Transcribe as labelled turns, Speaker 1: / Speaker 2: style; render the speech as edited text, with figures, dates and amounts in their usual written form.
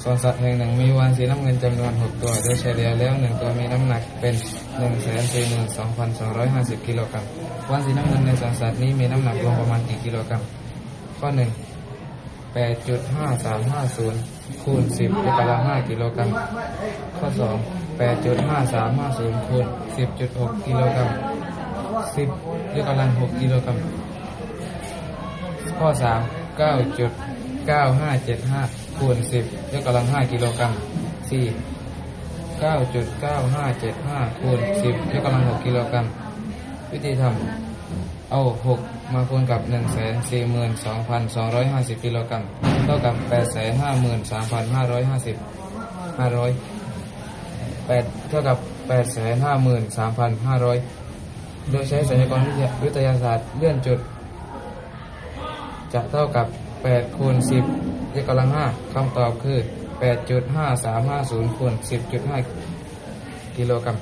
Speaker 1: สวนสัตว์แห่งหนึ่งมีวาฬสีน้ำเงินจำนวน6ตัวโดยเฉลี่ยแล้ว1ตัวมีน้ำหนักเป็น 142,250 กิโลกรัมวาฬสีน้ำเงินในสวนสัตว์นี้มีน้ำหนักรวมประมาณกี่กิโลกรัมข้อ 1 8.5350 คูณ 10 ยกกำลัง 5 กิโลกรัมข้อ 2 8.5350 คูณ 10.6 กิโลกรัม10 ยกกำลัง 6 กิโลกรัมข้อ 3 9.9575 คูณ 10 ยกกำลัง 5 กิโลกรัม 4 9.9575 คูณ 10 ยกกำลัง 6 กิโลกรัมวิธีทำเอา 6 มาคูณกับ 142,250 กิโลกรัมเท่ากับ 853,550 8เท่ากับ 853,500 โดยใช้สัญญากรวิทยาศาสตร์เลื่อนจุดจะเท่ากับ 8 คูณ 10 ยกกำลัง 5 คำตอบคือ 8.5350 คูณ 10.5 กิโลกรัม